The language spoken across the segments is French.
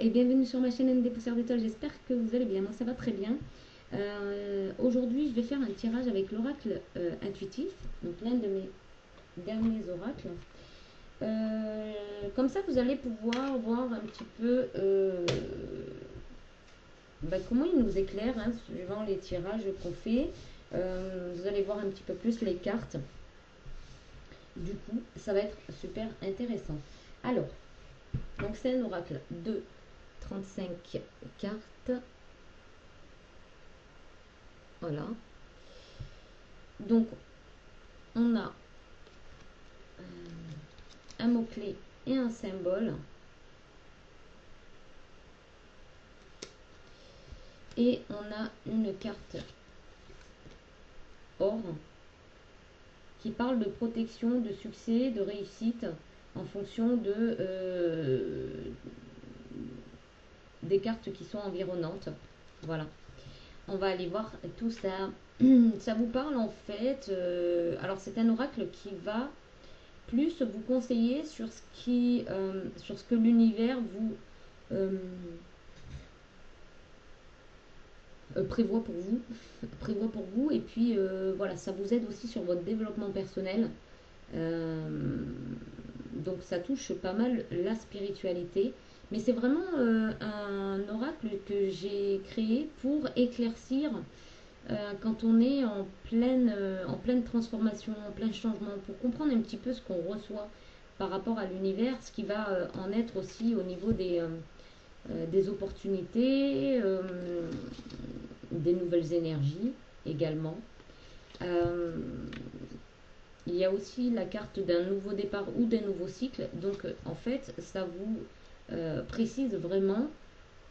et bienvenue sur ma chaîne ND Poussière d'Étoiles, j'espère que vous allez bien, moi ça va très bien. Aujourd'hui je vais faire un tirage avec l'oracle intuitif, donc l'un de mes derniers oracles. Comme ça vous allez pouvoir voir un petit peu comment il nous éclaire, hein, suivant les tirages qu'on fait. Vous allez voir un petit peu plus les cartes. Du coup, ça va être super intéressant. Alors, donc c'est un oracle de 35 cartes. Voilà. Donc, on a un mot-clé et un symbole. Et on a une carte or qui parle de protection, de succès, de réussite en fonction des cartes qui sont environnantes. Voilà. On va aller voir tout ça. Ça vous parle en fait. Alors c'est un oracle qui va plus vous conseiller sur ce que l'univers vous prévoit pour vous, et puis voilà, ça vous aide aussi sur votre développement personnel. Donc ça touche pas mal la spiritualité, mais c'est vraiment un oracle que j'ai créé pour éclaircir quand on est en pleine transformation, en plein changement, pour comprendre un petit peu ce qu'on reçoit par rapport à l'univers, ce qui va en être aussi au niveau des opportunités, des nouvelles énergies également. Euh, il y a aussi la carte d'un nouveau départ ou d'un nouveau cycle. Donc en fait, ça vous précise vraiment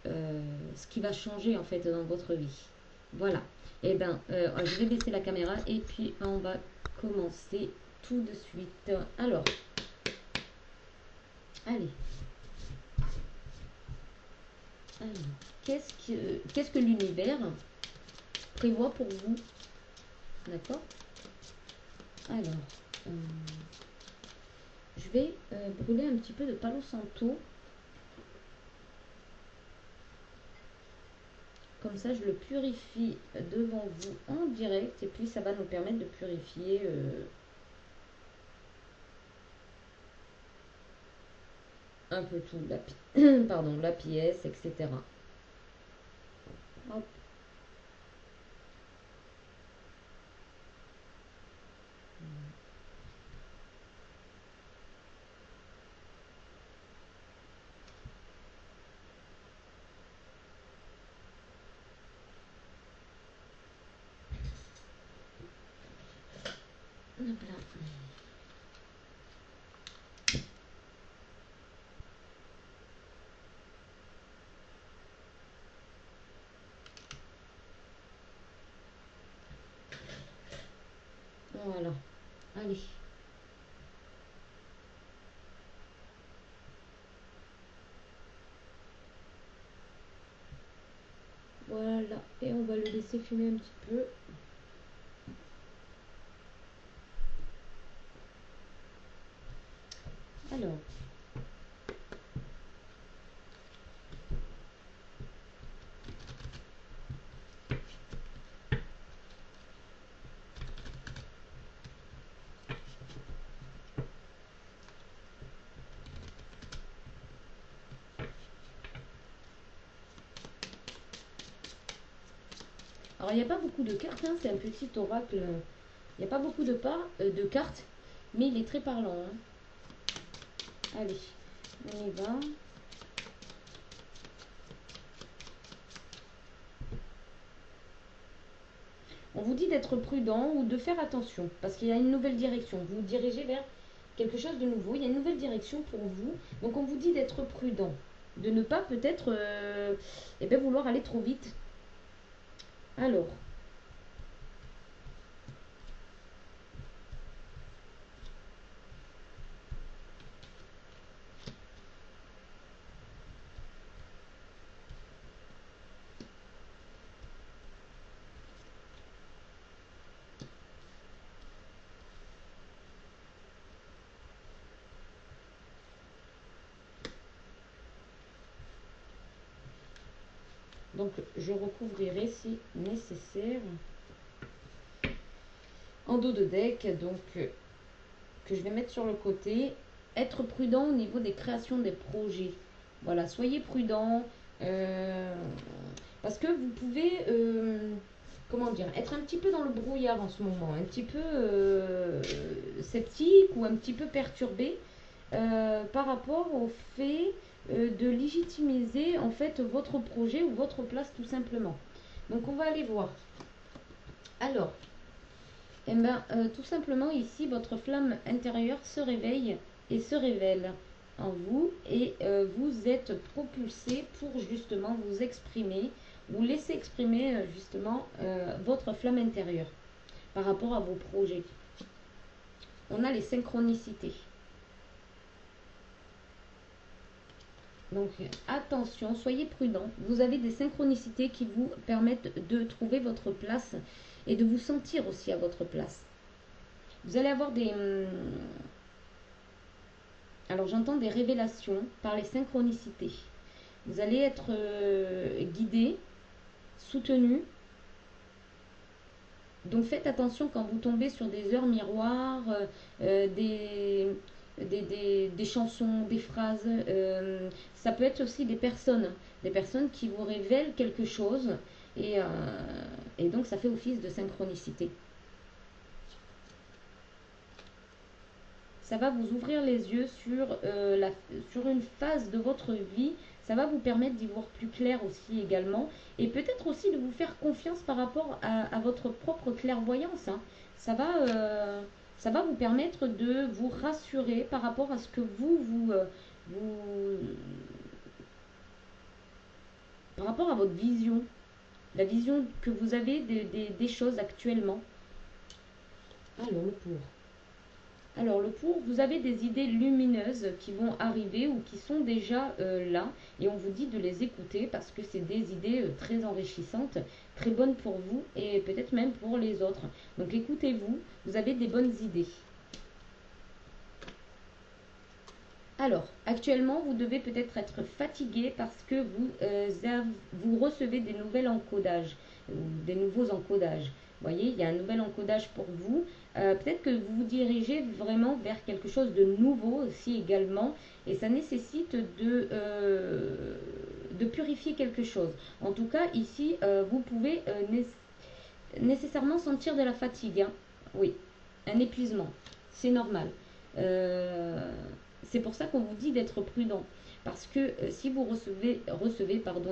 ce qui va changer en fait dans votre vie. Voilà. Et bien, je vais baisser la caméra et puis on va commencer tout de suite. Alors, allez. Alors, qu'est-ce que l'univers prévoit pour vous? D'accord. Alors, euh, je vais brûler un petit peu de Palo Santo. Comme ça, je le purifie devant vous en direct. Et puis, ça va nous permettre de purifier un peu tout, pardon, la pièce, etc. Hop. Hop là. Voilà. Allez. Voilà. Et on va le laisser fumer un petit peu. Alors. Alors, il n'y a pas beaucoup de cartes, hein, c'est un petit oracle. Il n'y a pas beaucoup de cartes, mais il est très parlant. Hein. Allez, on y va. On vous dit d'être prudent ou de faire attention, parce qu'il y a une nouvelle direction. Vous vous dirigez vers quelque chose de nouveau, il y a une nouvelle direction pour vous. Donc on vous dit d'être prudent, de ne pas peut-être vouloir aller trop vite. Alors, Donc je recouvrirai si nécessaire en dos de deck, donc que je vais mettre sur le côté. Être prudent au niveau des créations des projets. Voilà, soyez prudent parce que vous pouvez, comment dire, être un petit peu dans le brouillard en ce moment, un petit peu sceptique ou un petit peu perturbé par rapport au fait de légitimiser en fait votre projet ou votre place tout simplement. Donc on va aller voir. Alors, eh ben, tout simplement ici, votre flamme intérieure se réveille et se révèle en vous et vous êtes propulsé pour justement vous exprimer, vous laisser exprimer justement votre flamme intérieure par rapport à vos projets. On a les synchronicités. Donc attention, soyez prudents. Vous avez des synchronicités qui vous permettent de trouver votre place et de vous sentir aussi à votre place. Vous allez avoir des... Alors j'entends des révélations par les synchronicités. Vous allez être guidé, soutenu. Donc faites attention quand vous tombez sur des heures miroirs, des chansons, des phrases. Ça peut être aussi des personnes qui vous révèlent quelque chose et donc ça fait office de synchronicité. Ça va vous ouvrir les yeux sur une phase de votre vie. Ça va vous permettre d'y voir plus clair aussi également. Et peut-être aussi de vous faire confiance par rapport à votre propre clairvoyance. Hein. Ça va vous permettre de vous rassurer par rapport à ce que par rapport à votre vision. La vision que vous avez des choses actuellement. Alors, le pour. Alors le pour, vous avez des idées lumineuses qui vont arriver ou qui sont déjà là et on vous dit de les écouter parce que c'est des idées très enrichissantes, très bonnes pour vous et peut-être même pour les autres. Donc écoutez-vous, vous avez des bonnes idées. Alors, actuellement, vous devez peut-être être fatigué parce que vous recevez des nouveaux encodages, des nouveaux encodages. Vous voyez, il y a un nouvel encodage pour vous. Peut-être que vous vous dirigez vraiment vers quelque chose de nouveau aussi également. Et ça nécessite de purifier quelque chose. En tout cas, ici, vous pouvez nécessairement sentir de la fatigue. Hein. Oui, un épuisement. C'est normal. C'est pour ça qu'on vous dit d'être prudent. Parce que si vous recevez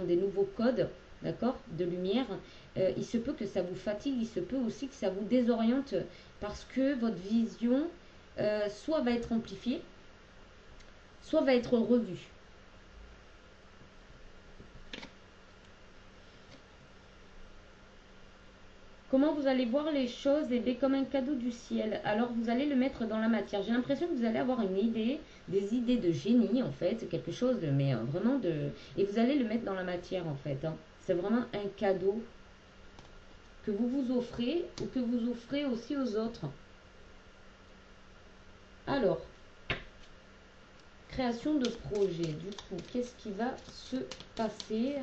des nouveaux codes, d'accord, de lumière, il se peut que ça vous fatigue, il se peut aussi que ça vous désoriente parce que votre vision soit va être amplifiée, soit va être revue. Comment vous allez voir les choses? Eh bien, comme un cadeau du ciel. Alors vous allez le mettre dans la matière. J'ai l'impression que vous allez avoir une idée, des idées de génie en fait, quelque chose de, mais vraiment de... Et vous allez le mettre dans la matière en fait. Hein. C'est vraiment un cadeau que vous vous offrez ou que vous offrez aussi aux autres. Alors, création de projet. Du coup, qu'est-ce qui va se passer?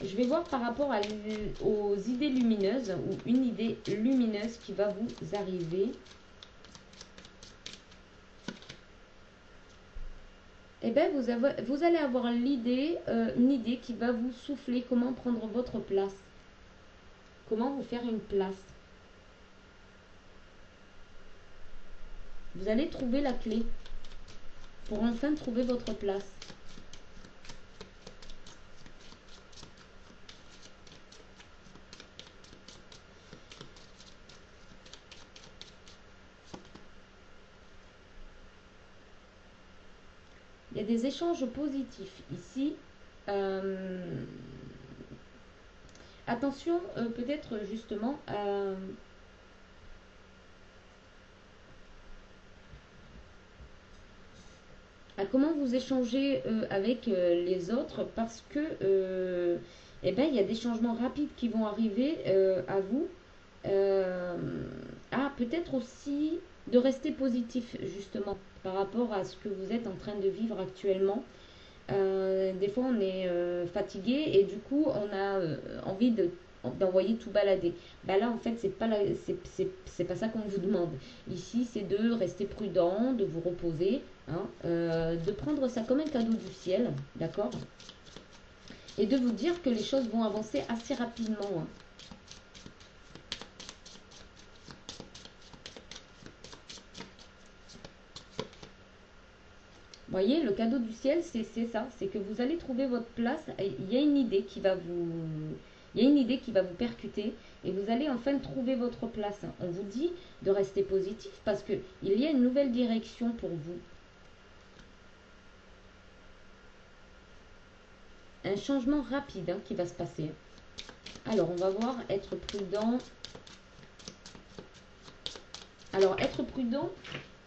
Je vais voir par rapport aux idées lumineuses ou une idée lumineuse qui va vous arriver. Eh bien, vous allez avoir une idée qui va vous souffler comment prendre votre place. Comment vous faire une place. Vous allez trouver la clé pour enfin trouver votre place. Il y a des échanges positifs ici. Attention, peut-être justement à comment vous échangez avec les autres parce que eh ben, il y a des changements rapides qui vont arriver à vous. Peut-être aussi de rester positif justement par rapport à ce que vous êtes en train de vivre actuellement. Des fois, on est fatigué et du coup, on a envie d'envoyer tout balader. Bah là, en fait, c'est pas ça qu'on vous demande. Ici, c'est de rester prudent, de vous reposer, hein, de prendre ça comme un cadeau du ciel, d'accord? Et de vous dire que les choses vont avancer assez rapidement, hein. Vous voyez, le cadeau du ciel, c'est ça, c'est que vous allez trouver votre place. Il y a une idée qui va vous, il y a une idée qui va vous percuter et vous allez enfin trouver votre place. On vous dit de rester positif parce que il y a une nouvelle direction pour vous, un changement rapide hein, qui va se passer. Alors, on va voir être prudent. Alors, être prudent.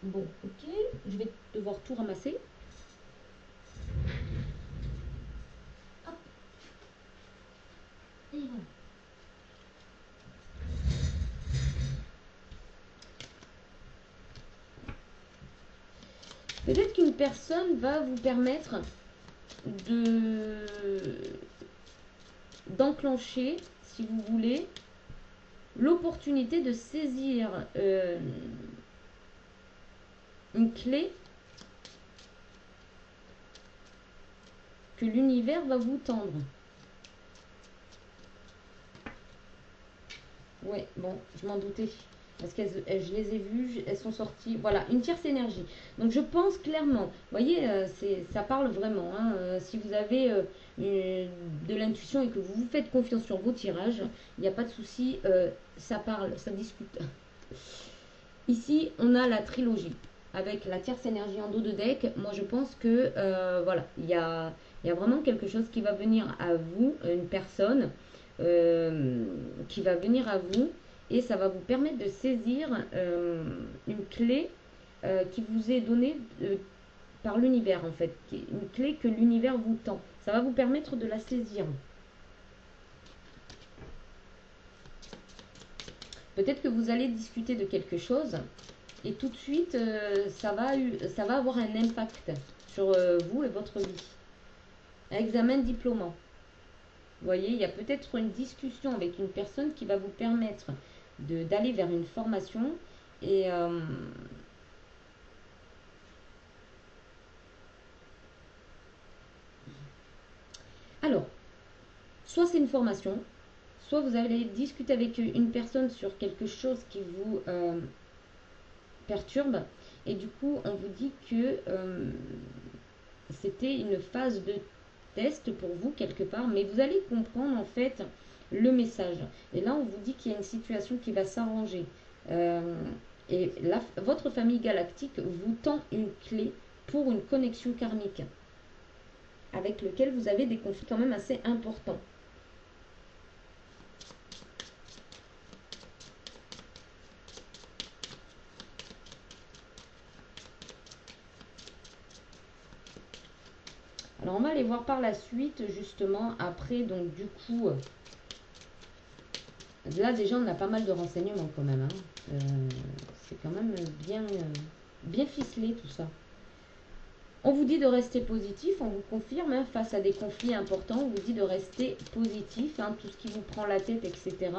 Bon, ok, je vais devoir tout ramasser. Hop. Et voilà. Peut-être qu'une personne va vous permettre de d'enclencher, si vous voulez, l'opportunité de saisir une clé que l'univers va vous tendre. Ouais, bon, je m'en doutais. Parce que je les ai vues, elles sont sorties. Voilà, une tierce énergie. Donc je pense clairement, vous voyez, ça parle vraiment. Hein, si vous avez de l'intuition et que vous vous faites confiance sur vos tirages, il n'y a pas de souci, ça parle, ça discute. Ici, on a la trilogie avec la tierce énergie en dos de deck. Moi, je pense que voilà, il y a vraiment quelque chose qui va venir à vous, une personne qui va venir à vous et ça va vous permettre de saisir une clé qui vous est donnée par l'univers en fait, une clé que l'univers vous tend. Ça va vous permettre de la saisir. Peut-être que vous allez discuter de quelque chose et tout de suite, ça va avoir un impact sur vous et votre vie. Un examen diplômant. Vous voyez, il y a peut-être une discussion avec une personne qui va vous permettre d'aller vers une formation et alors, soit c'est une formation, soit vous allez discuter avec une personne sur quelque chose qui vous perturbe et du coup on vous dit que c'était une phase de test pour vous quelque part, mais vous allez comprendre en fait le message. Et là, on vous dit qu'il y a une situation qui va s'arranger. Et là, votre famille galactique vous tend une clé pour une connexion karmique avec lequel vous avez des conflits quand même assez importants. Alors, on va aller voir par la suite, justement, après, donc du coup, là, déjà, on a pas mal de renseignements quand même. Hein. C'est quand même bien ficelé tout ça. On vous dit de rester positif, on vous confirme, hein, face à des conflits importants, on vous dit de rester positif, hein, tout ce qui vous prend la tête, etc.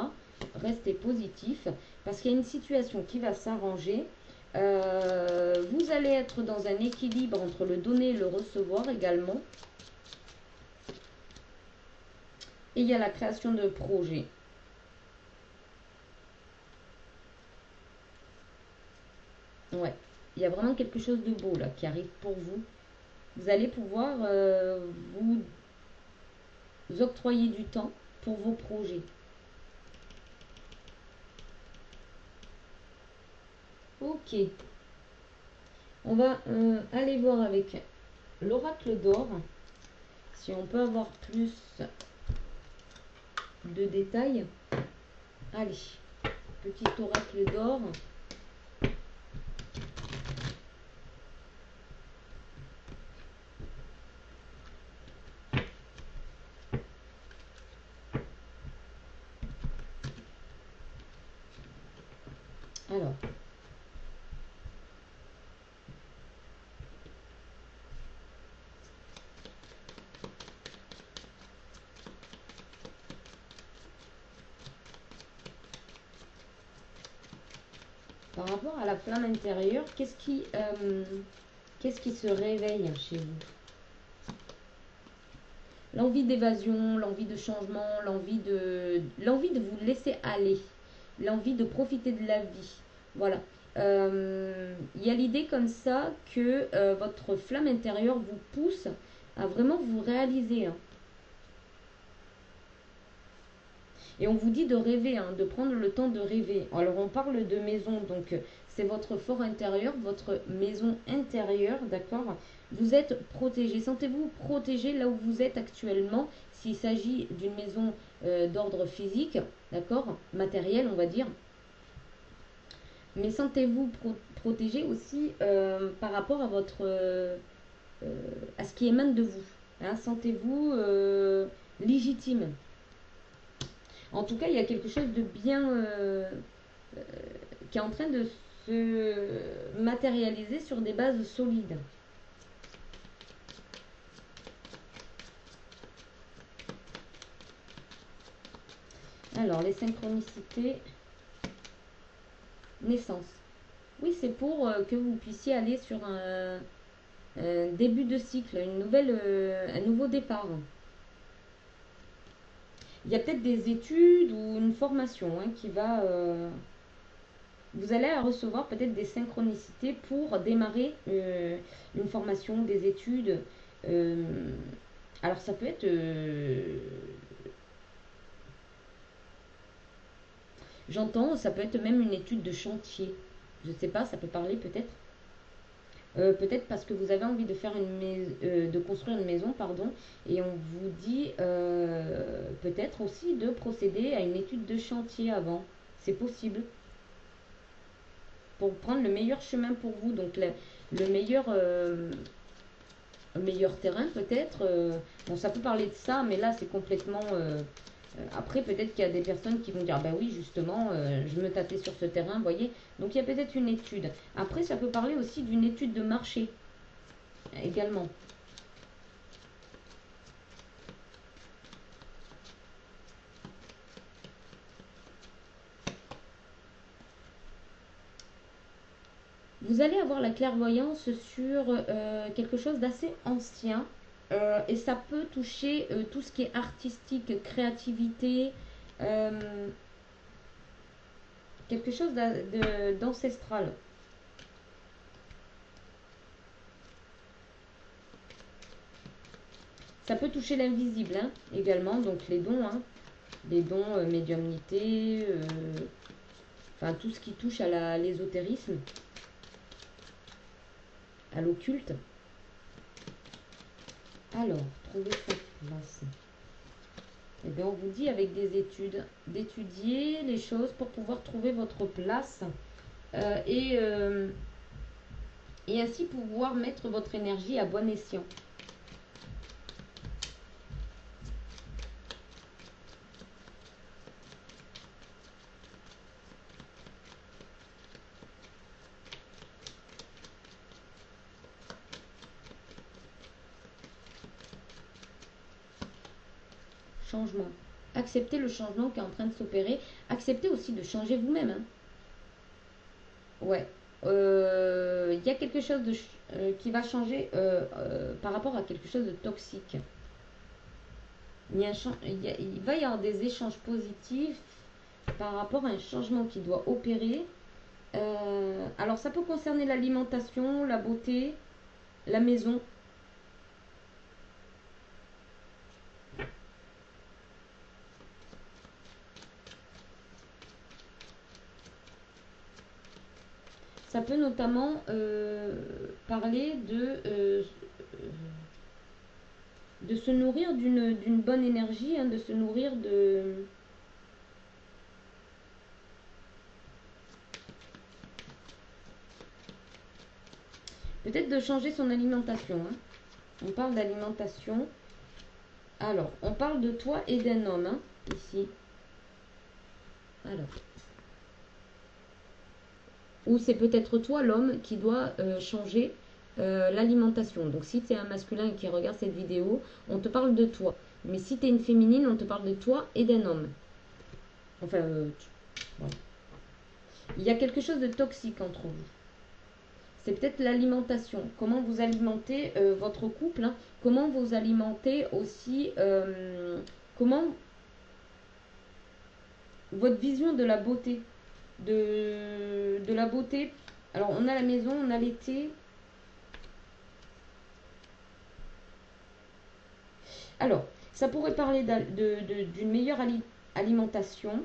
Restez positif, parce qu'il y a une situation qui va s'arranger. Vous allez être dans un équilibre entre le donner et le recevoir également. Et il y a la création de projets. Ouais, il y a vraiment quelque chose de beau là qui arrive pour vous. Vous allez pouvoir vous octroyer du temps pour vos projets. Ok, on va aller voir avec l'oracle d'or si on peut avoir plus de détails. Allez, petit oracle d'or. Alors, rapport à la flamme intérieure, qu'est-ce qui se réveille chez vous? L'envie d'évasion, l'envie de changement, l'envie de vous laisser aller, l'envie de profiter de la vie. Voilà. Il y a l'idée comme ça que votre flamme intérieure vous pousse à vraiment vous réaliser, hein. Et on vous dit de rêver, hein, de prendre le temps de rêver. Alors on parle de maison, donc c'est votre fort intérieur, votre maison intérieure, d'accord? Vous êtes protégé. Sentez-vous protégé là où vous êtes actuellement, s'il s'agit d'une maison d'ordre physique, d'accord? Matériel, on va dire. Mais sentez-vous protégé aussi par rapport à à ce qui émane de vous, hein. Sentez-vous légitime. En tout cas, il y a quelque chose de bien qui est en train de se matérialiser sur des bases solides. Alors, les synchronicités, naissance. Oui, c'est pour que vous puissiez aller sur un début de cycle, un nouveau départ. Il y a peut-être des études ou une formation, hein, qui va... vous allez recevoir peut-être des synchronicités pour démarrer une formation, des études. Alors ça peut être... j'entends, ça peut être même une étude de chantier. Je ne sais pas, ça peut parler peut-être. Peut-être parce que vous avez envie de faire de construire une maison, pardon, et on vous dit peut-être aussi de procéder à une étude de chantier avant. C'est possible. Pour prendre le meilleur chemin pour vous, donc le meilleur terrain peut-être. Bon, ça peut parler de ça, mais là c'est complètement... après, peut-être qu'il y a des personnes qui vont dire, bah oui, justement, je me tâtais sur ce terrain, vous voyez. Donc, il y a peut-être une étude. Après, ça peut parler aussi d'une étude de marché, également. Vous allez avoir la clairvoyance sur quelque chose d'assez ancien. Et ça peut toucher tout ce qui est artistique, créativité, quelque chose d'ancestral. Ça peut toucher l'invisible, hein, également, donc les dons, médiumnité, enfin tout ce qui touche à l'ésotérisme, à l'occulte. Alors, trouver sa place. Eh bien, on vous dit avec des études, d'étudier les choses pour pouvoir trouver votre place et ainsi pouvoir mettre votre énergie à bon escient. Changement. Acceptez le changement qui est en train de s'opérer. Acceptez aussi de changer vous-même, hein. Ouais. Il y a quelque chose qui va changer par rapport à quelque chose de toxique. Il va y avoir des échanges positifs par rapport à un changement qui doit opérer. Alors ça peut concerner l'alimentation, la beauté, la maison. Ça peut notamment parler de se nourrir d'une bonne énergie, hein, de se nourrir de... Peut-être de changer son alimentation, hein. On parle d'alimentation. Alors, on parle de toi et d'un homme, hein, ici. Alors. Ou c'est peut-être toi, l'homme, qui doit changer l'alimentation. Donc, si tu es un masculin qui regarde cette vidéo, on te parle de toi. Mais si tu es une féminine, on te parle de toi et d'un homme. Enfin, voilà. Il y a quelque chose de toxique entre vous. C'est peut-être l'alimentation. Comment vous alimentez votre couple, hein. Comment vous alimentez aussi. Comment votre vision de la beauté. De la beauté. Alors, on a la maison, on a l'été. Alors, ça pourrait parler d'une meilleure alimentation.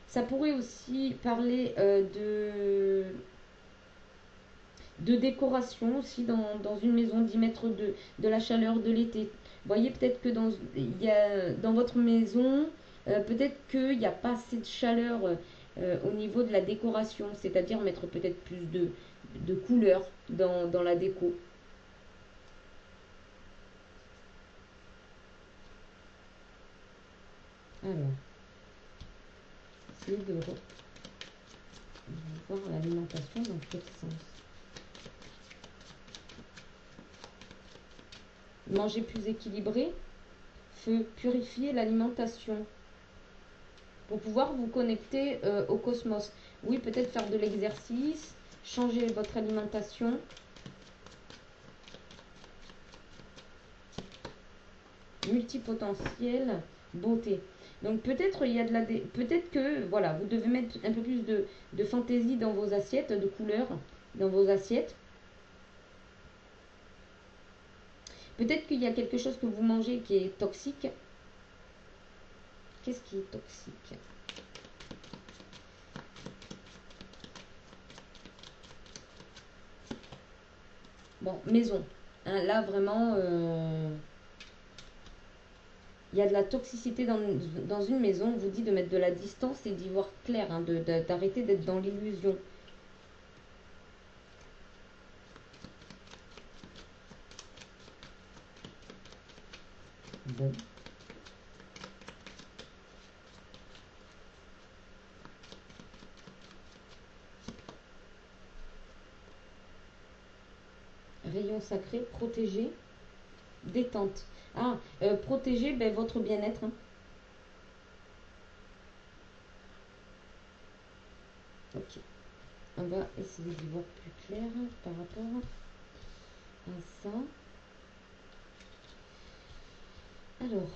Ça pourrait aussi parler de décoration aussi dans une maison, d'y mettre de la chaleur de l'été. Vous voyez, peut-être que dans votre maison, peut-être qu'il n'y a pas assez de chaleur au niveau de la décoration, c'est-à-dire mettre peut-être plus de couleurs dans la déco. Alors, essayez de voir l'alimentation dans quel sens. Manger plus équilibré, purifier l'alimentation pour pouvoir vous connecter au cosmos. Oui, peut-être faire de l'exercice, changer votre alimentation. Multipotentiel, beauté. Donc peut-être il y a peut-être que voilà, vous devez mettre un peu plus de fantaisie dans vos assiettes, de couleurs dans vos assiettes. Peut-être qu'il y a quelque chose que vous mangez qui est toxique. Qu'est-ce qui est toxique? Bon, maison. Hein, là, vraiment, il y a de la toxicité dans une maison. On vous dit de mettre de la distance et d'y voir clair, hein, d'arrêter d'être dans l'illusion. Bon. Rayon sacré, protégé, détente. Ah, protéger ben, votre bien-être, hein. Ok. On va essayer d'y voir plus clair par rapport à ça. Alors.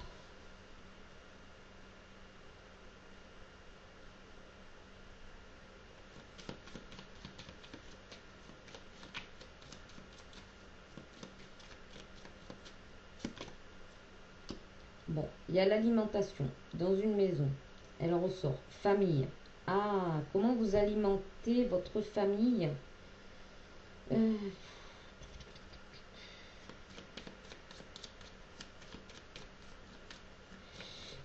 Bon, il y a l'alimentation dans une maison. Elle ressort. Famille. Ah, comment vous alimentez votre famille? Euh,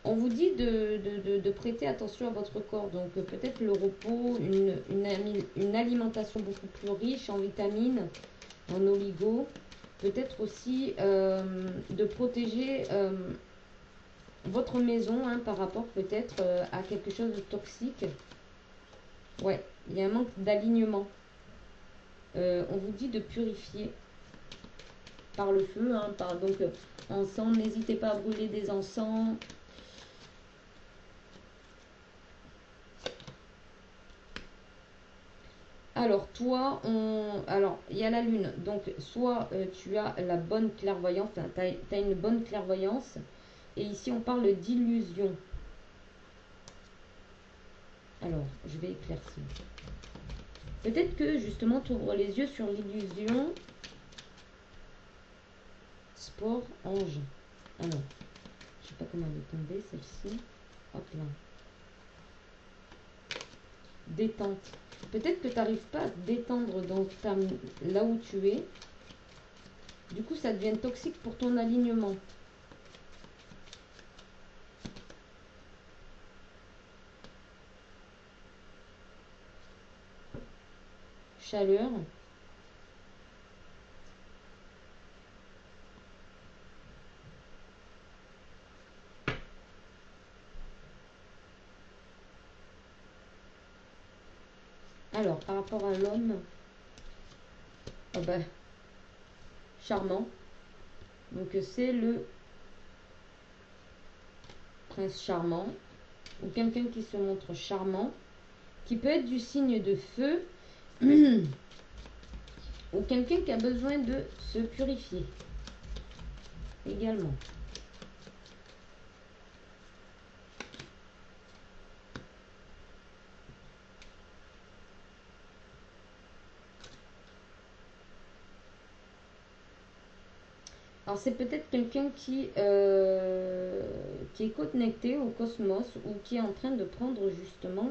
On vous dit de prêter attention à votre corps. Donc peut-être le repos, une alimentation beaucoup plus riche en vitamines, en oligo. Peut-être aussi de protéger votre maison, hein, par rapport peut-être à quelque chose de toxique. Ouais, il y a un manque d'alignement. On vous dit de purifier par le feu, hein, donc encens, n'hésitez pas à brûler des encens. Alors, toi, alors, il y a la lune. Donc, soit tu as la bonne clairvoyance, tu as une bonne clairvoyance. Et ici, on parle d'illusion. Alors, je vais éclaircir. Peut-être que, justement, tu ouvres les yeux sur l'illusion. Sport, ange. Alors, je sais pas comment elle est tombée, celle-ci. Hop là. Détente. Peut-être que tu n'arrives pas à te détendre là où tu es. Du coup, ça devient toxique pour ton alignement. Chaleur. Alors, par rapport à l'homme, oh ben, charmant. Donc, c'est le prince charmant ou quelqu'un qui se montre charmant. qui peut être du signe de feu ou quelqu'un qui a besoin de se purifier également. Alors c'est peut-être quelqu'un qui est connecté au cosmos ou qui est en train de prendre justement,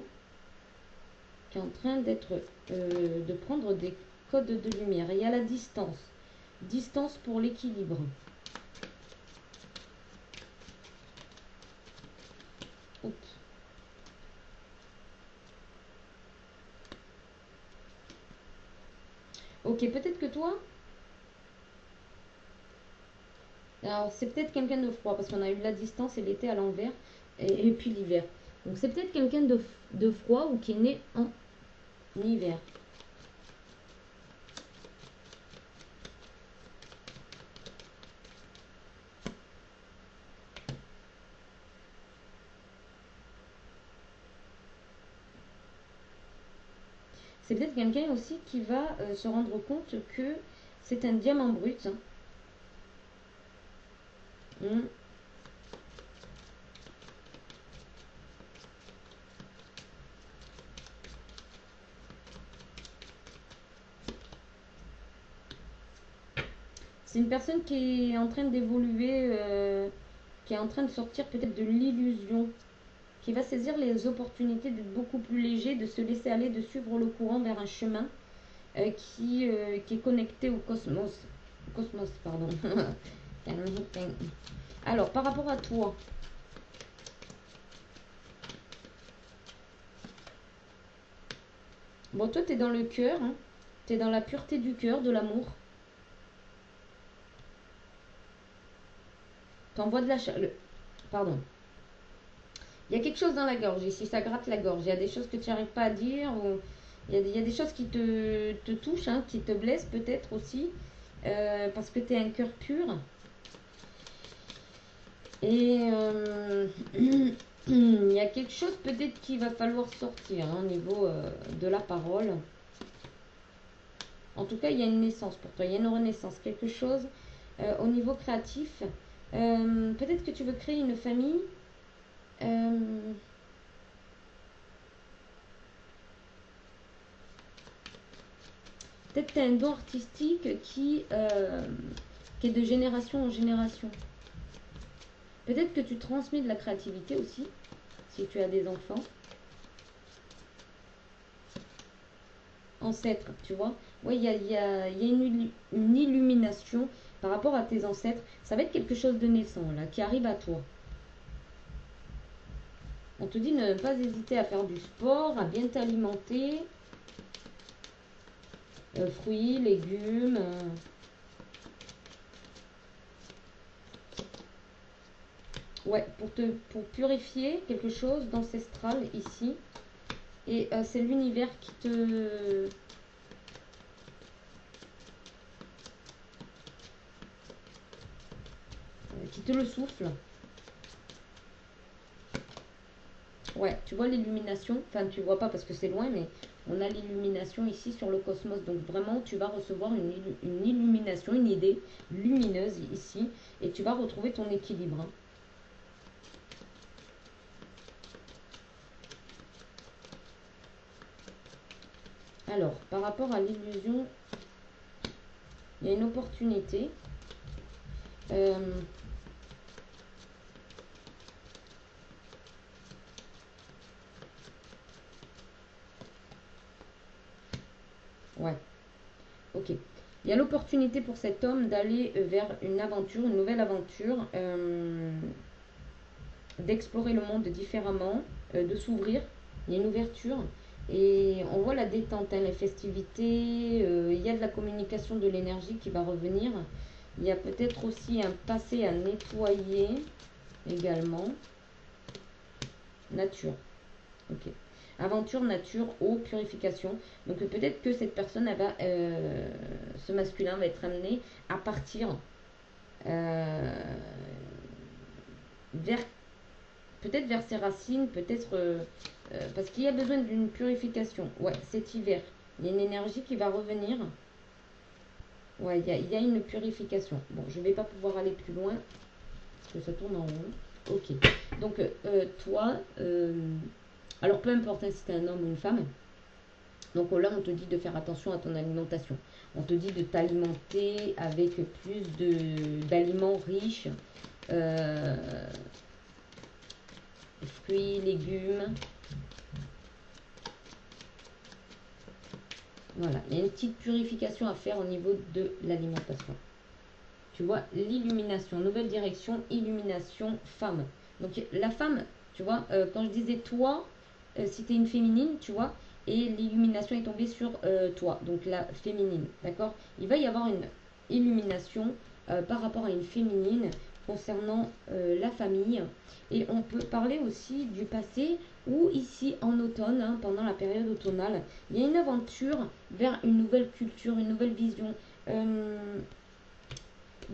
qui est en train de prendre des codes de lumière. Et il y a la distance. Distance pour l'équilibre. Oups. Ok, peut-être que toi, alors c'est peut-être quelqu'un de froid parce qu'on a eu la distance et l'été à l'envers et puis l'hiver. Donc c'est peut-être quelqu'un de froid ou qui est né en hiver. C'est peut-être quelqu'un aussi qui va se rendre compte que c'est un diamant brut. Hmm. C'est une personne qui est en train d'évoluer, qui est en train de sortir peut-être de l'illusion, qui va saisir les opportunités d'être beaucoup plus léger, de se laisser aller, de suivre le courant vers un chemin qui est connecté au cosmos. Cosmos, pardon. Alors, par rapport à toi, bon, toi, tu es dans le cœur, hein, tu es dans la pureté du cœur, de l'amour. T'envoies de la chaleur. Pardon. Il y a quelque chose dans la gorge ici, ça gratte la gorge. Il y a des choses que tu n'arrives pas à dire, ou il y a des choses qui te touchent, hein, qui te blessent peut-être aussi, parce que tu es un cœur pur. Et il y a quelque chose peut-être qu'il va falloir sortir hein, au niveau de la parole. En tout cas, il y a une naissance pour toi, il y a une renaissance, quelque chose au niveau créatif. Peut-être que tu veux créer une famille. euh, Peut-être que tu as un don artistique qui est de génération en génération. Peut-être que tu transmets de la créativité aussi, si tu as des enfants. Ancêtres, tu vois. Oui, il y a une illumination par rapport à tes ancêtres. Ça va être quelque chose de naissant, là, qui arrive à toi. On te dit ne pas hésiter à faire du sport, à bien t'alimenter. Fruits, légumes. Ouais, pour purifier quelque chose d'ancestral ici. Et c'est l'univers qui te le souffle. Ouais, tu vois l'illumination. Enfin, tu vois pas parce que c'est loin, mais on a l'illumination ici sur le cosmos. Donc vraiment, tu vas recevoir une illumination, une idée lumineuse ici. Et tu vas retrouver ton équilibre, hein. Alors, par rapport à l'illusion, il y a une opportunité. Euh, ouais, ok. Il y a l'opportunité pour cet homme d'aller vers une aventure, une nouvelle aventure, d'explorer le monde différemment, de s'ouvrir. Il y a une ouverture. Et on voit la détente, hein, les festivités. Il y a de la communication, de l'énergie qui va revenir. Il y a peut-être aussi un passé à nettoyer également. Nature. Ok. Aventure, nature, eau, purification. Donc peut-être que cette personne, ce masculin va être amené à partir vers Peut-être vers ses racines, peut-être parce qu'il y a besoin d'une purification. Ouais, cet hiver, il y a une énergie qui va revenir. Ouais, il y a une purification. Bon, je ne vais pas pouvoir aller plus loin parce que ça tourne en rond. Ok. Donc, toi, alors peu importe hein, si tu es un homme ou une femme, donc là, on te dit de faire attention à ton alimentation. On te dit de t'alimenter avec plus d'aliments riches, euh, fruits, légumes. Voilà, il y a une petite purification à faire au niveau de l'alimentation. Tu vois, l'illumination, nouvelle direction, illumination, femme. Donc la femme, tu vois, quand je disais toi, si tu es une féminine, tu vois, et l'illumination est tombée sur toi, donc la féminine, d'accord. Il va y avoir une illumination par rapport à une féminine concernant la famille. Et on peut parler aussi du passé ou ici en automne, hein, pendant la période automnale, il y a une aventure vers une nouvelle culture, une nouvelle vision. Il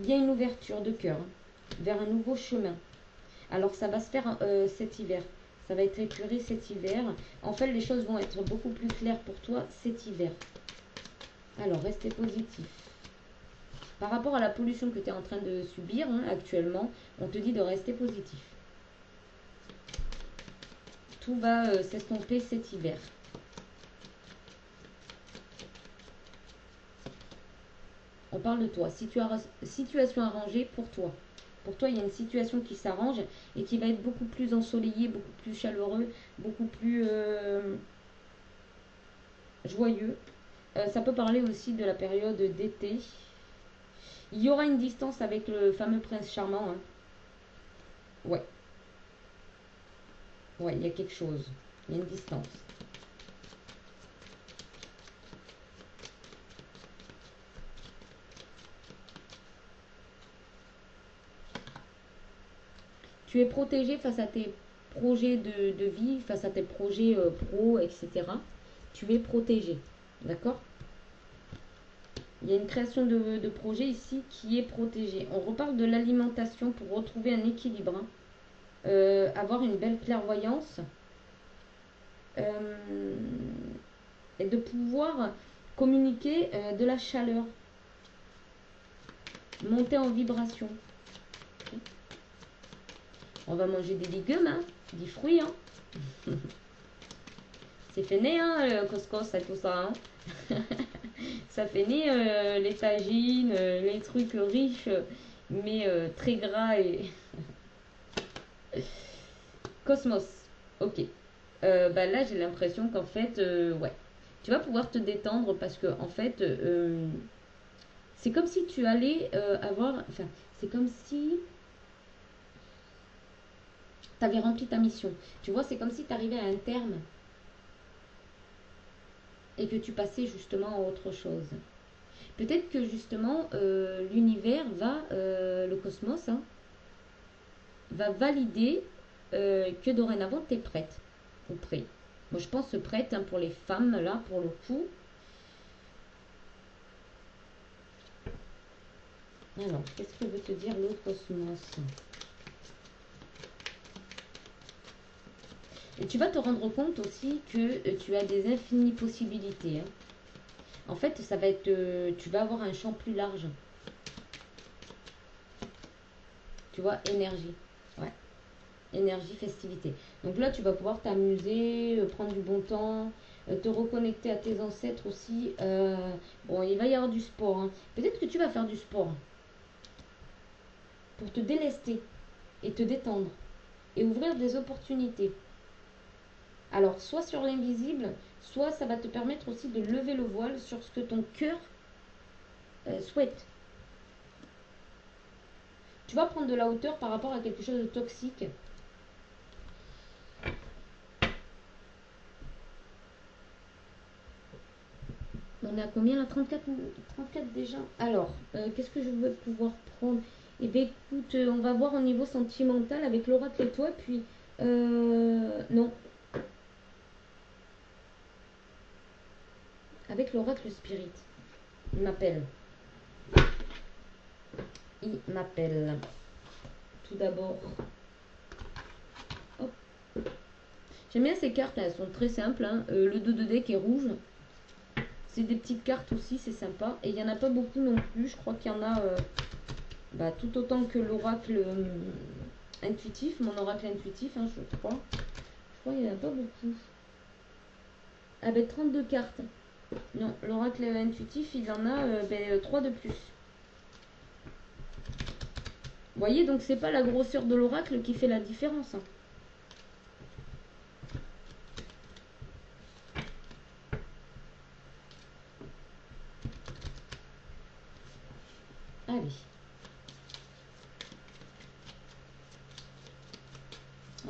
y a une ouverture de cœur hein, vers un nouveau chemin. Alors ça va se faire cet hiver. Ça va être épuré cet hiver. En fait, les choses vont être beaucoup plus claires pour toi cet hiver. Alors, restez positif. Par rapport à la pollution que tu es en train de subir hein, actuellement, on te dit de rester positif. Tout va s'estomper cet hiver. On parle de toi. Situation arrangée pour toi. Pour toi, il y a une situation qui s'arrange et qui va être beaucoup plus ensoleillée, beaucoup plus chaleureux, beaucoup plus joyeux. Ça peut parler aussi de la période d'été. Il y aura une distance avec le fameux prince charmant. Hein. Ouais. Ouais, il y a quelque chose. Il y a une distance. Tu es protégé face à tes projets de vie, face à tes projets pro, etc. Tu es protégé. D'accord. Il y a une création de projet ici qui est protégée. On reparle de l'alimentation pour retrouver un équilibre. Hein. Avoir une belle clairvoyance. Et de pouvoir communiquer de la chaleur. Monter en vibration. On va manger des légumes, hein, des fruits. Hein. C'est fainé, hein, le couscous et tout ça. Hein. Ça fait né les tagines, les trucs riches, mais très gras et... Cosmos, ok. Bah là, j'ai l'impression qu'en fait, ouais, tu vas pouvoir te détendre parce que en fait, c'est comme si tu allais avoir... Enfin, c'est comme si tu avais rempli ta mission. Tu vois, c'est comme si tu arrivais à un terme et que tu passais justement à autre chose. Peut-être que justement l'univers va, le cosmos, hein, va valider que dorénavant tu es prête ou prêt. Moi je pense prête hein, pour les femmes là pour le coup. Alors qu'est-ce que veut te dire le cosmos? Et tu vas te rendre compte aussi que tu as des infinies possibilités. Hein. En fait, ça va être, tu vas avoir un champ plus large. Tu vois, énergie. Ouais. Énergie, festivité. Donc là, tu vas pouvoir t'amuser, prendre du bon temps, te reconnecter à tes ancêtres aussi. Bon, il va y avoir du sport. Hein. Peut-être que tu vas faire du sport pour te délester et te détendre et ouvrir des opportunités. Alors, soit sur l'invisible, soit ça va te permettre aussi de lever le voile sur ce que ton cœur souhaite. Tu vas prendre de la hauteur par rapport à quelque chose de toxique. On est à combien là? 34 déjà. Alors, qu'est-ce que je veux pouvoir prendre? Eh bien, écoute, on va voir au niveau sentimental avec l'oracle et toi, puis... non. Avec l'oracle spirit. Il m'appelle. Il m'appelle. Tout d'abord. Oh, J'aime bien ces cartes, elles sont très simples, hein. Le 2 de dés qui est rouge. C'est des petites cartes aussi, c'est sympa. Et il n'y en a pas beaucoup non plus. Je crois qu'il y en a tout autant que l'oracle intuitif, mon oracle intuitif, hein, je crois. Je crois qu'il n'y en a pas beaucoup. Ah ben 32 cartes. Non, l'oracle intuitif, il en a 3 de plus. Vous voyez, donc c'est pas la grosseur de l'oracle qui fait la différence, hein. Allez.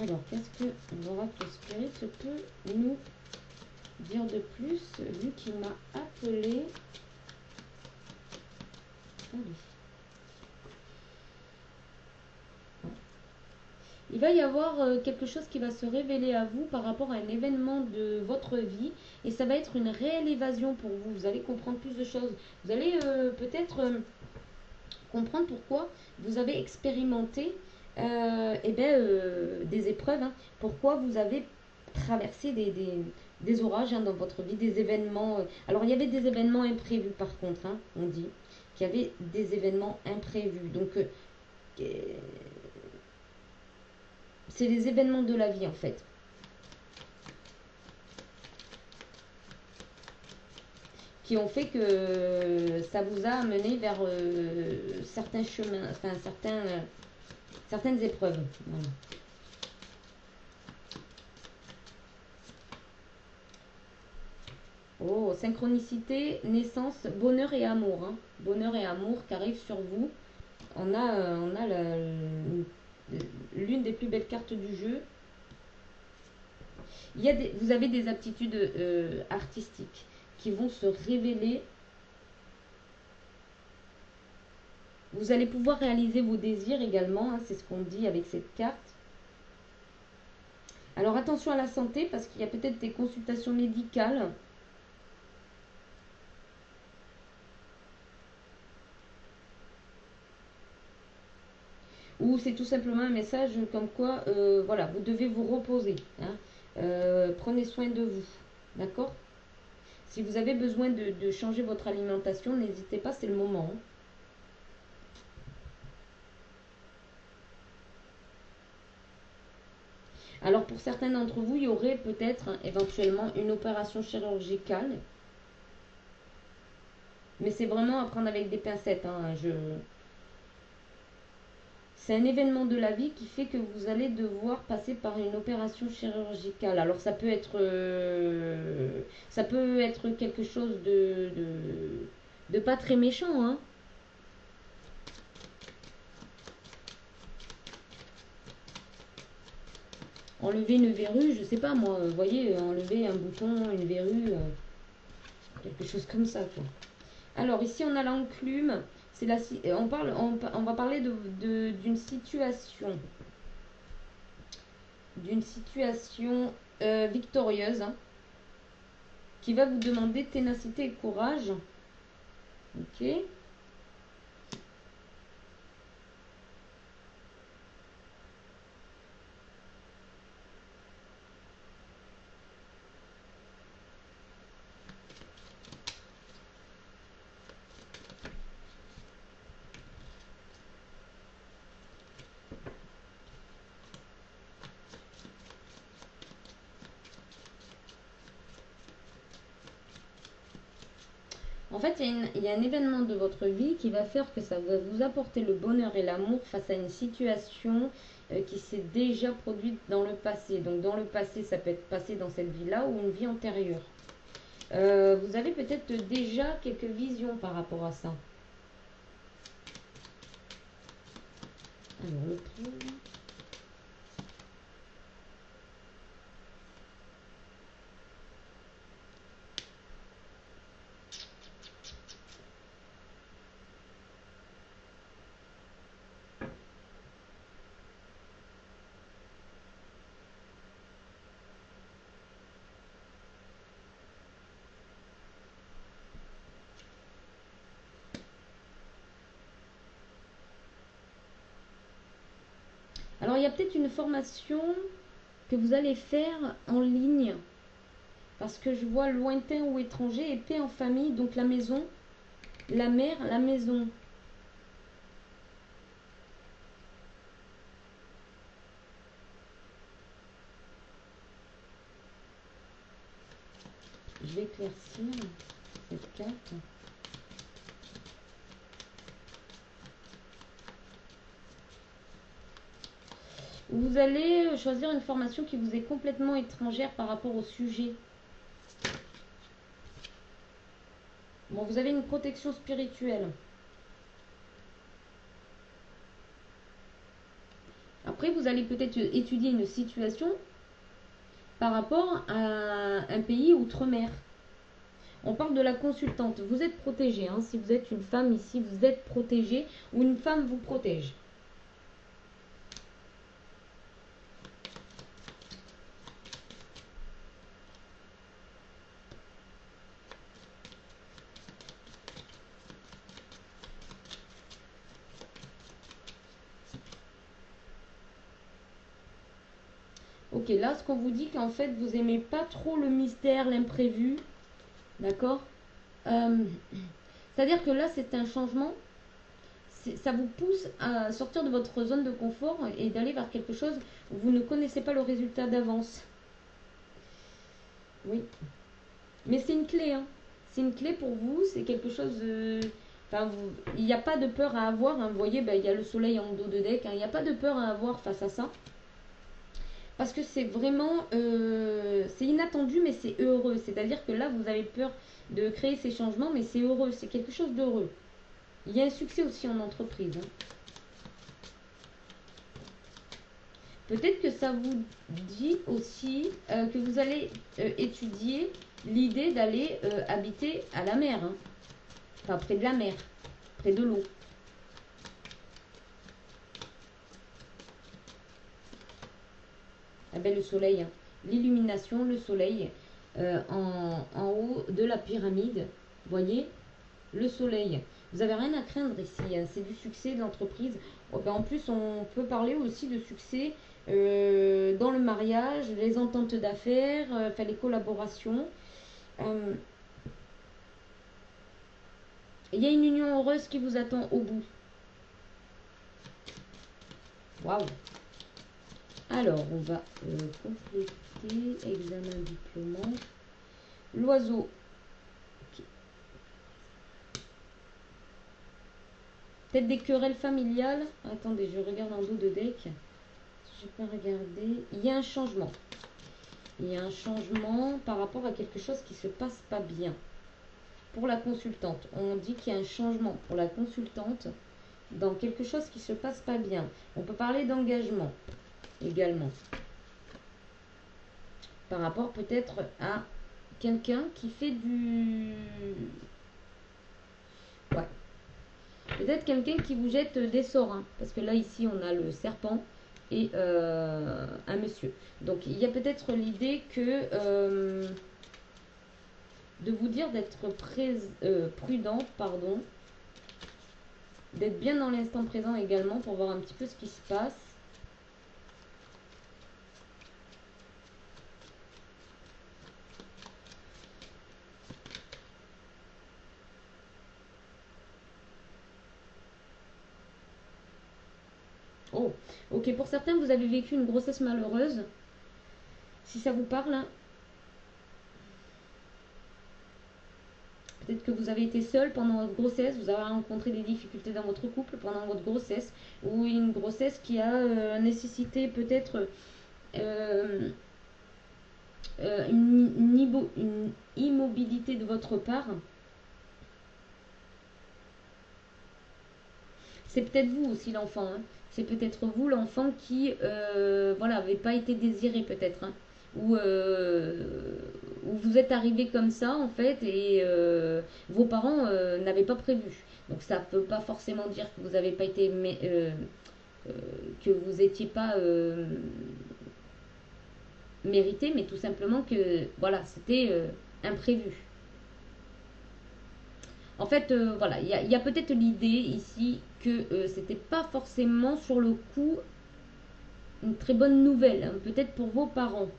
Alors, qu'est-ce que l'oracle spirit peut nous dire de plus, vu qu'il m'a appelé? Allez. Il va y avoir quelque chose qui va se révéler à vous par rapport à un événement de votre vie et ça va être une réelle évasion pour vous. Vous allez comprendre plus de choses. Vous allez peut-être comprendre pourquoi vous avez expérimenté des épreuves, hein. Pourquoi vous avez traversé des orages, hein, dans votre vie, des événements. Alors il y avait des événements imprévus par contre, hein, on dit qu'il y avait des événements imprévus. Donc c'est les événements de la vie en fait qui ont fait que ça vous a amené vers certains chemins, enfin certaines épreuves. Voilà. Oh, synchronicité, naissance, bonheur et amour, hein. Bonheur et amour qui arrivent sur vous. On a l'une des plus belles cartes du jeu. Vous avez des aptitudes artistiques qui vont se révéler. Vous allez pouvoir réaliser vos désirs également, hein, c'est ce qu'on dit avec cette carte. Alors attention à la santé parce qu'il y a peut-être des consultations médicales. Ou c'est tout simplement un message comme quoi, voilà, vous devez vous reposer, hein. Prenez soin de vous, d'accord? Si vous avez besoin de changer votre alimentation, n'hésitez pas, c'est le moment, hein. Alors pour certains d'entre vous, il y aurait peut-être éventuellement une opération chirurgicale. Mais c'est vraiment à prendre avec des pincettes, hein. C'est un événement de la vie qui fait que vous allez devoir passer par une opération chirurgicale. Alors ça peut être quelque chose de pas très méchant, hein. Enlever une verrue, je sais pas moi, vous voyez, enlever un bouton, une verrue, quelque chose comme ça, quoi. Alors ici on a l'enclume, on va parler d'une situation victorieuse, hein, qui va vous demander ténacité et courage. Ok. En fait, il y a un événement de votre vie qui va faire que ça va vous apporter le bonheur et l'amour face à une situation qui s'est déjà produite dans le passé. Donc dans le passé, ça peut être passé dans cette vie-là ou une vie antérieure. Vous avez peut-être déjà quelques visions par rapport à ça. Alors le prix. Alors il y a peut-être une formation que vous allez faire en ligne. Parce que je vois lointain ou étranger, épée en famille, donc la maison, la mère, la maison. Je vais éclaircir cette carte. Vous allez choisir une formation qui vous est complètement étrangère par rapport au sujet. Bon, vous avez une protection spirituelle. Après, vous allez peut-être étudier une situation par rapport à un pays outre-mer. On parle de la consultante. Vous êtes protégé. Hein. Si vous êtes une femme ici, vous êtes protégé ou une femme vous protège. Ok, là, ce qu'on vous dit qu'en fait, vous aimez pas trop le mystère, l'imprévu. D'accord. C'est-à-dire que là, c'est un changement. Ça vous pousse à sortir de votre zone de confort et d'aller vers quelque chose où vous ne connaissez pas le résultat d'avance. Oui. Mais c'est une clé, hein. C'est une clé pour vous, c'est quelque chose de... Enfin, il n'y a pas de peur à avoir, hein. Vous voyez, ben, il y a le soleil en dos de deck, hein. Il n'y a pas de peur à avoir face à ça. Parce que c'est vraiment... c'est inattendu, mais c'est heureux. C'est-à-dire que là, vous avez peur de créer ces changements, mais c'est heureux, c'est quelque chose d'heureux. Il y a un succès aussi en entreprise, hein. Peut-être que ça vous dit aussi que vous allez étudier l'idée d'aller habiter à la mer, hein. Enfin, près de la mer, près de l'eau. Ah ben, le soleil, hein. L'illumination, le soleil en haut de la pyramide. Voyez, le soleil. Vous n'avez rien à craindre ici, hein. C'est du succès de l'entreprise. Oh, ben, en plus, on peut parler aussi de succès dans le mariage, les ententes d'affaires, enfin, les collaborations. Euh, Il y a une union heureuse qui vous attend au bout. Waouh! Alors, on va compléter. Examen diplômant. L'oiseau. Okay. Peut-être des querelles familiales. Attendez, je regarde en dos de deck. Je peux regarder. Il y a un changement. Il y a un changement par rapport à quelque chose qui ne se passe pas bien. Pour la consultante, on dit qu'il y a un changement pour la consultante dans quelque chose qui ne se passe pas bien. On peut parler d'engagement également. Par rapport peut-être à quelqu'un qui fait du... Ouais. Peut-être quelqu'un qui vous jette des sorts. Hein, parce que là, ici, on a le serpent et un monsieur. Donc, il y a peut-être l'idée que... de vous dire d'être prudent, pardon. D'être bien dans l'instant présent également pour voir un petit peu ce qui se passe. Oh, ok, pour certains, vous avez vécu une grossesse malheureuse. Si ça vous parle, hein. Peut-être que vous avez été seul pendant votre grossesse, vous avez rencontré des difficultés dans votre couple pendant votre grossesse, ou une grossesse qui a nécessité peut-être euh, une immobilité de votre part. C'est peut-être vous aussi l'enfant, hein. C'est peut-être vous l'enfant qui voilà, n'avait pas été désiré peut-être, hein. Ou où vous êtes arrivé comme ça en fait et vos parents n'avaient pas prévu. Donc ça ne peut pas forcément dire que vous n'avez pas été que vous n'étiez pas mérité, mais tout simplement que voilà, c'était imprévu. En fait, voilà, il y a peut-être l'idée ici que c'était pas forcément sur le coup une très bonne nouvelle, hein, peut-être pour vos parents.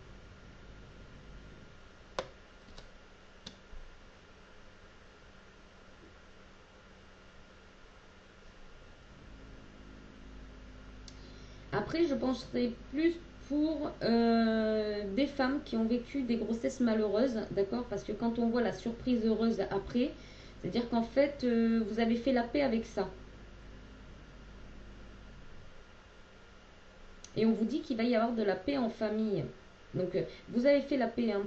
Après, je penserais plus pour des femmes qui ont vécu des grossesses malheureuses, d'accord? Parce que quand on voit la surprise heureuse après, c'est-à-dire qu'en fait, vous avez fait la paix avec ça. Et on vous dit qu'il va y avoir de la paix en famille. Donc, vous avez fait la paix, hein.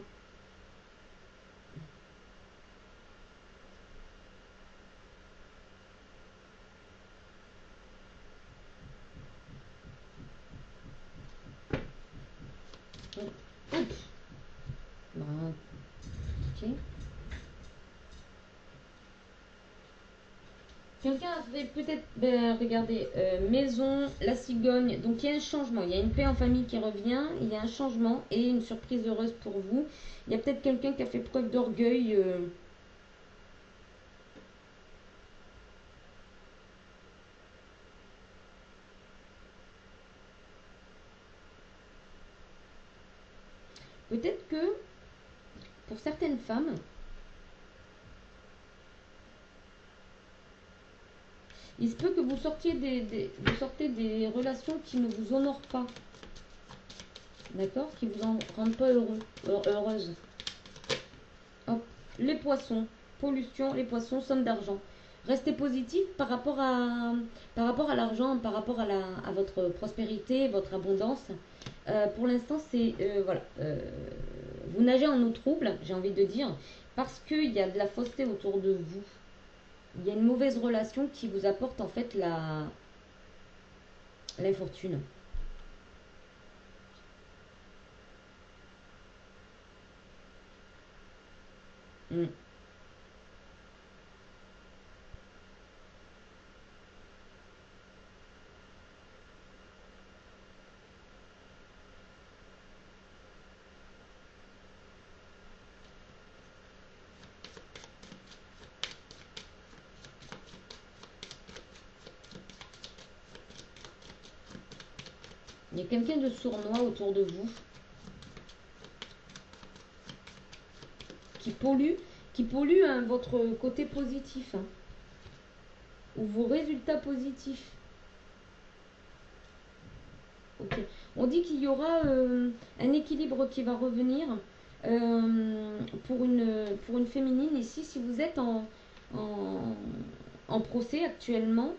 Oups. Bon, ok. Quelqu'un a fait peut-être, ben, regardez, maison, la cigogne. Donc il y a un changement, il y a une paix en famille qui revient, il y a un changement et une surprise heureuse pour vous. Il y a peut-être quelqu'un qui a fait preuve d'orgueil. Peut-être que pour certaines femmes, il se peut que vous sortiez vous sortez des relations qui ne vous honorent pas, d'accord? Qui vous en rendent pas heureuse. Hop, les poissons, pollution, les poissons, somme d'argent. Restez positif par rapport à l'argent, par rapport à votre prospérité, votre abondance. Pour l'instant, c'est voilà, vous nagez en eau trouble, j'ai envie de dire, parce qu'il y a de la fausseté autour de vous. Il y a une mauvaise relation qui vous apporte en fait l'infortune. Mm. Il y a quelqu'un de sournois autour de vous qui pollue, qui pollue hein, votre côté positif hein, ou vos résultats positifs. Ok. On dit qu'il y aura un équilibre qui va revenir pour une féminine. Ici, si vous êtes en, en procès actuellement,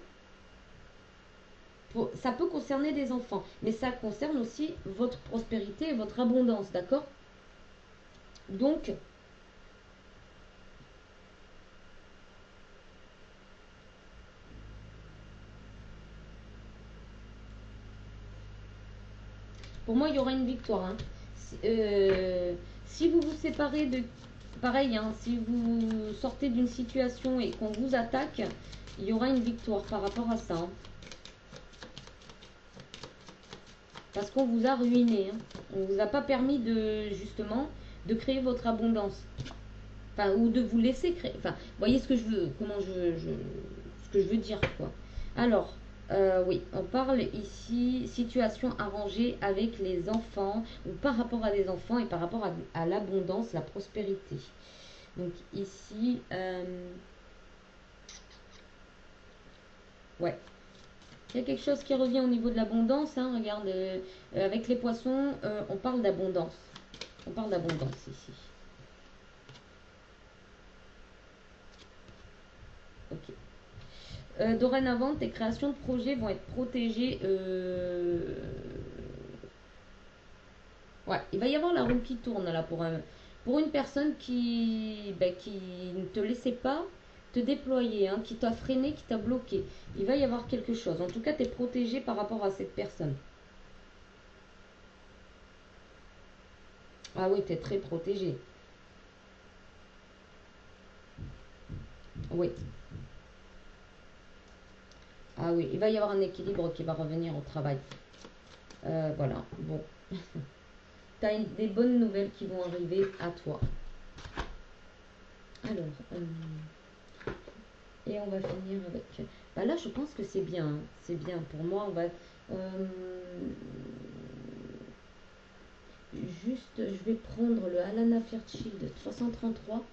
ça peut concerner des enfants, mais ça concerne aussi votre prospérité et votre abondance, d'accord? Donc, pour moi, il y aura une victoire, hein. Si vous vous séparez de... Pareil, hein, si vous sortez d'une situation et qu'on vous attaque, il y aura une victoire par rapport à ça, hein. Parce qu'on vous a ruiné, hein. On vous a pas permis de, justement, de créer votre abondance. Enfin, ou de vous laisser créer. Enfin, vous voyez ce que je veux, ce que je veux dire, quoi. Alors, oui, on parle ici situation arrangée avec les enfants ou par rapport à des enfants et par rapport à l'abondance, la prospérité. Donc ici, ouais, il y a quelque chose qui revient au niveau de l'abondance. Hein, regarde, avec les poissons, on parle d'abondance. On parle d'abondance ici. Ok. Dorénavant, tes créations de projets vont être protégées. Ouais, il va y avoir la roue qui tourne là pour une personne qui ne te laissait pas te déployer, hein, qui t'a freiné, qui t'a bloqué. Il va y avoir quelque chose. En tout cas, tu es protégé par rapport à cette personne. Ah oui, tu es très protégé. Oui. Ah oui, il va y avoir un équilibre qui va revenir au travail. Voilà. Bon. Tu as des bonnes nouvelles qui vont arriver à toi. Alors, et on va finir avec. Bah là, je pense que c'est bien, hein. C'est bien pour moi. On va. je vais prendre le Alana Fairchild 333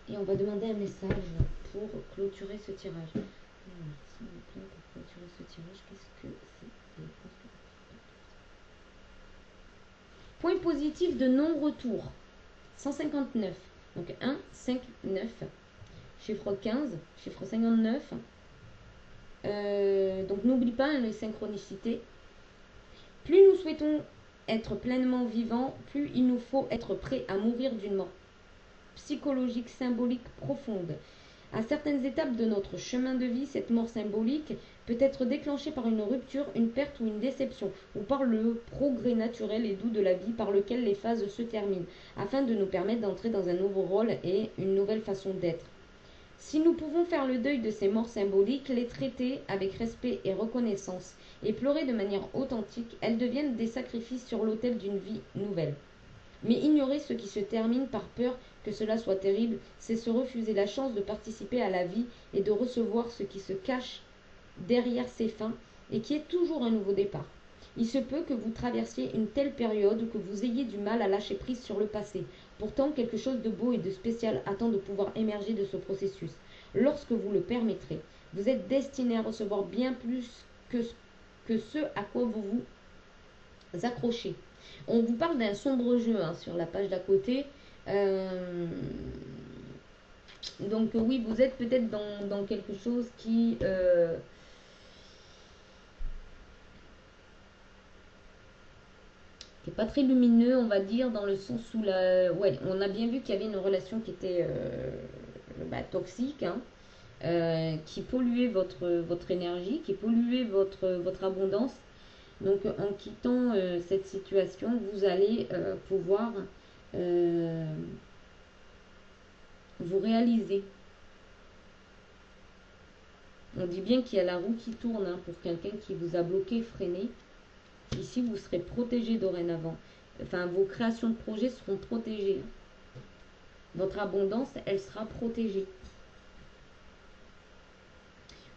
et on va demander un message pour clôturer ce tirage. Alors, s'il vous plaît, pour clôturer ce tirage, qu'est-ce que c'est? Point positif de non-retour, 159. Donc 1, 5, 9. Chiffre 15, chiffre 59. Donc n'oublie pas les synchronicités. Plus nous souhaitons être pleinement vivants, plus il nous faut être prêts à mourir d'une mort psychologique, symbolique, profonde. À certaines étapes de notre chemin de vie, cette mort symbolique peut être déclenchée par une rupture, une perte ou une déception, ou par le progrès naturel et doux de la vie par lequel les phases se terminent, afin de nous permettre d'entrer dans un nouveau rôle et une nouvelle façon d'être. Si nous pouvons faire le deuil de ces morts symboliques, les traiter avec respect et reconnaissance, et pleurer de manière authentique, elles deviennent des sacrifices sur l'autel d'une vie nouvelle. Mais ignorer ce qui se termine par peur que cela soit terrible, c'est se refuser la chance de participer à la vie et de recevoir ce qui se cache derrière ces fins et qui est toujours un nouveau départ. Il se peut que vous traversiez une telle période ou que vous ayez du mal à lâcher prise sur le passé. Pourtant, quelque chose de beau et de spécial attend de pouvoir émerger de ce processus. Lorsque vous le permettrez, vous êtes destiné à recevoir bien plus que ce à quoi vous vous accrochez. On vous parle d'un sombre jeu sur la page d'à côté. Donc oui, vous êtes peut-être dans quelque chose qui... qui n'est pas très lumineux, on va dire, dans le sens où ouais, on a bien vu qu'il y avait une relation qui était toxique, qui polluait votre énergie, qui polluait votre abondance. Donc en quittant cette situation, vous allez pouvoir vous réaliser. On dit bien qu'il y a la roue qui tourne pour quelqu'un qui vous a bloqué, freiné. Ici, vous serez protégé dorénavant. Enfin, vos créations de projets seront protégées. Votre abondance, elle sera protégée.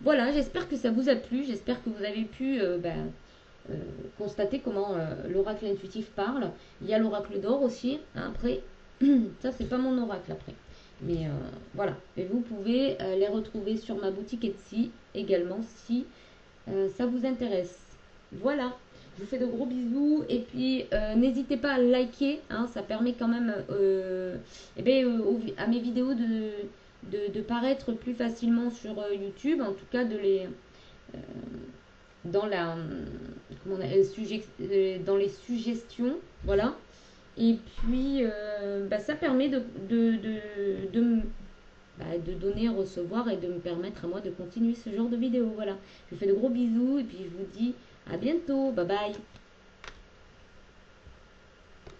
Voilà, j'espère que ça vous a plu. J'espère que vous avez pu constater comment l'oracle intuitif parle. Il y a l'oracle d'or aussi. Après, ça, c'est pas mon oracle après. Mais voilà. Et vous pouvez les retrouver sur ma boutique Etsy également si ça vous intéresse. Voilà. Je vous fais de gros bisous et puis n'hésitez pas à liker, ça permet quand même à mes vidéos de paraître plus facilement sur YouTube, en tout cas de les dans la dans les suggestions, voilà. Et puis ça permet de donner, recevoir et de me permettre à moi de continuer ce genre de vidéo. Voilà. Je vous fais de gros bisous et puis je vous dis à bientôt. Bye bye.